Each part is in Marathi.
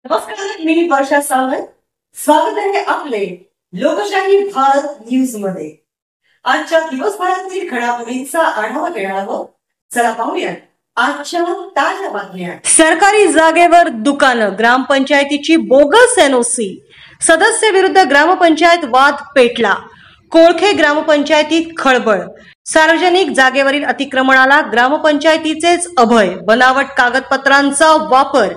नमस्कार, मी वर्षा सावंत. स्वागत आहे आपले लोकशाही भारत न्यूज मध्ये. आजच्या दिवसभरातील घडामोडींचा आढावा घेणार आहोत. चला पाहूया आजच्या ताज्या बातम्या. सरकारी जागेवर दुकानं, ग्रामपंचायतीची बोगस एनओसी, सदस्य विरुद्ध ग्रामपंचायत वाद पेटला. कोळखे ग्रामपंचायतीत खळबळ. सार्वजनिक जागेवरील अतिक्रमणाला ग्रामपंचायतीचेच अभय. बनावट कागदपत्रांचा वापर.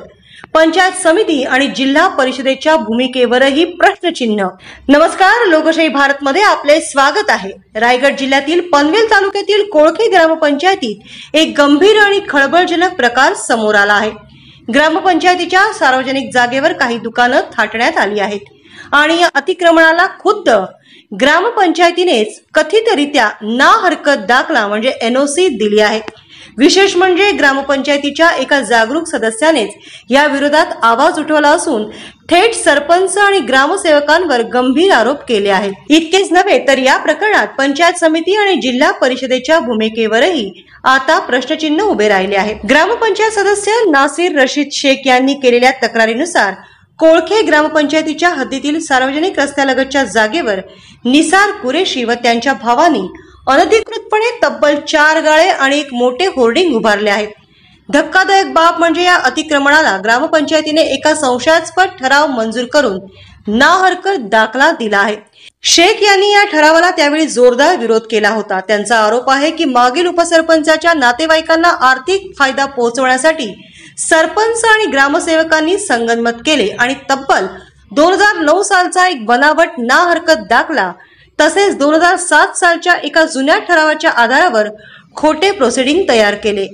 पंचायत समिती आणि जिल्हा परिषदेच्या भूमिकेवरही प्रश्नचिन्ह. नमस्कार, लोकशाही भारत मध्ये आपले स्वागत आहे. रायगड जिल्ह्यातील पनवेल तालुक्यातील कोळखे ग्रामपंचायतीत एक गंभीर आणि खळबळजनक प्रकार समोर आला आहे. ग्रामपंचायतीच्या सार्वजनिक जागेवर काही दुकानं थाटण्यात आली आहेत आणि या अतिक्रमणाला खुद्द ग्रामपंचायतीनेच कथितरित्या ना हरकत दाखला म्हणजे एनओसी दिली आहे. विशेष म्हणजे ग्रामपंचायतीच्या एका जागरूक सदस्यानेच या विरोधात आवाज उठवला असून थेट सरपंच आणि ग्रामसेवकांवर गंभीर आरोप केले आहेत. इतकेच नव्हे तर या प्रकरणात पंचायत समिती आणि जिल्हा परिषदेच्या भूमिकेवरही आता प्रश्नचिन्ह उभे राहिले आहेत. ग्रामपंचायत सदस्य नासिर रशीद शेख यांनी केलेल्या तक्रारीनुसार कोळखे ग्रामपंचायतीच्या हद्दीतील सार्वजनिक रस्त्यालगतच्या जागेवर निसार कुरेशी व त्यांच्या भावानी अनधिकृतपणे तब्बल 4 गाळे आणि एक मोठे होर्डिंग उभारले आहेत. धक्कादायक बाब म्हणजे या अतिक्रमणाला ग्रामपंचायतीने एका संशयास्पद ठराव मंजूर करून ना हरकत दाखला दिला आहे. शेख यांनी या ठरावाला त्यावेळी जोरदार विरोध केला होता. त्यांचा आरोप आहे की मागील उपसरपंचाच्या नातेवाईकांना आर्थिक फायदा पोहोचवण्यासाठी सरपंच आणि ग्रामसेवकांनी संगनमत केले आणि तब्बल 2009 सालचा एक बनावट ना हरकत दाखला तसेच 2007 सालच्या एका जुन्या ठरावाच्या आधारावर खोटे प्रोसिडिंग तयार केले.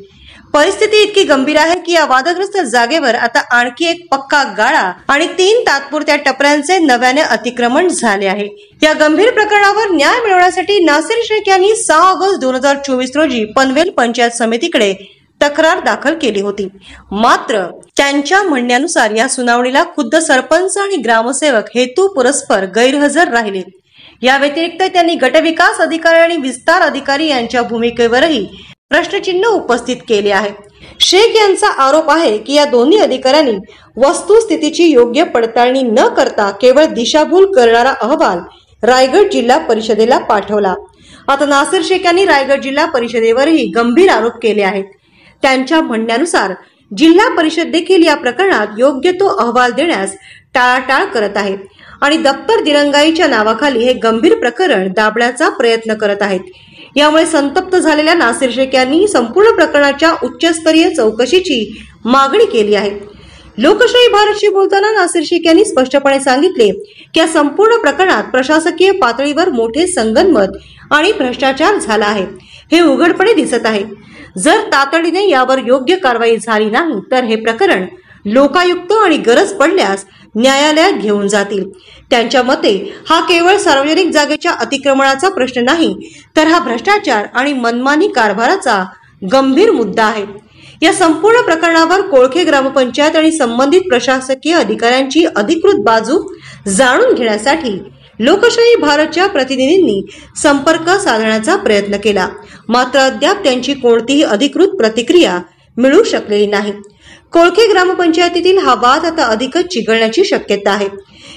परिस्थिती इतकी गंभीर आहे की या वादग्रस्त जागेवर आता आणखी एक पक्का गाळा आणि 3 तात्पुरत्या टपऱ्यांचे नव्याने अतिक्रमण झाले आहे. या गंभीर प्रकरणावर न्याय मिळवण्यासाठी नासिर शेख यांनी 6 ऑगस्ट 2024 रोजी पनवेल पंचायत समितीकडे तक्रार दाखल केली होती. मात्र त्यांच्या म्हणण्यानुसार या सुनावणीला खुद्द सरपंच आणि ग्रामसेवक हेतू पुरस्पर गैरहजर राहिले. या व्यतिरिक्त त्यांनी गटविकास अधिकारी आणि विस्तार अधिकारी यांच्या भूमिकेवरही प्रश्नचिन्ह उपस्थित केले आहे. शेख यांचा आरोप आहे की या दोन्ही अधिकाऱ्यांनी वस्तुस्थितीची योग्य पडताळणी न करता केवळ दिशाभूल करणारा अहवाल रायगड जिल्हा परिषदेला पाठवला. आता नासिर शेख यांनी रायगड जिल्हा परिषदेवरही गंभीर आरोप केले आहेत. त्यांच्या म्हणण्यानुसार जिल्हा परिषद देखील या प्रकरणात योग्य तो अहवाल देण्यास टाळाटाळ करत आहे आणि दप्तर दिरंगाईच्या नावाखाली हे गंभीर प्रकरण दाबण्याचा प्रयत्न करत आहेत. यामुळे संतप्त झालेल्या नासिर शेख यांनी संपूर्ण प्रकरणाच्या उच्चस्तरीय चौकशीची मागणी केली आहे. लोकशाही भारतशी बोलताना नासिर शेख यांनी स्पष्टपणे सांगितले की या संपूर्ण प्रकरणात प्रशासकीय पातळीवर मोठे संगनमत आणि भ्रष्टाचार झाला आहे हे उघडपणे दिसत आहे. जर तातडीने यावर योग्य कारवाई झाली नाही तर हे प्रकरण लोकायुक्त आणि गरज पडल्यास न्यायालयात घेऊन जातील. त्यांच्या मते हा केवळ सार्वजनिक जागेच्या अतिक्रमणाचा प्रश्न नाही तर हा भ्रष्टाचार आणि मनमानी कारभाराचा गंभीर मुद्दा आहे. या संपूर्ण प्रकरणावर कोळखे ग्रामपंचायत आणि संबंधित प्रशासकीय अधिकाऱ्यांची अधिकृत बाजू जाणून घेण्यासाठी लोकशाही भारतच्या प्रतिनिधींनी संपर्क साधण्याचा प्रयत्न केला. मात्र अद्याप त्यांची कोणतीही अधिकृत प्रतिक्रिया मिळू शकलेली नाही. कोळखे ग्रामपंचायतीतील हा वाद आता अधिकच चिघळण्याची शक्यता आहे.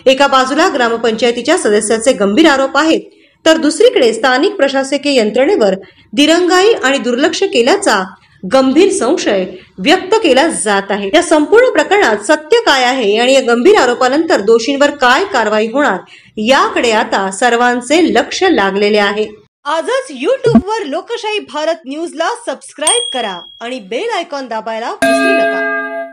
एका बाजूला ग्रामपंचायतीच्या सदस्याचे गंभीर आरोप आहेत तर दुसरीकडे स्थानिक प्रशासकीय यंत्रणेवर दिरंगाई आणि दुर्लक्ष केल्याचा गंभीर संशय व्यक्त केला जात आहे. या संपूर्ण प्रकरणात सत्य काय आहे आणि या गंभीर आरोपानंतर दोषींवर काय कारवाई होणार याकडे आता सर्वांचे लक्ष लागलेले आहे. आजच YouTube वर लोकशाही भारत न्यूजला सबस्क्राईब करा आणि बेल आयकॉन दाबायला विसरू नका.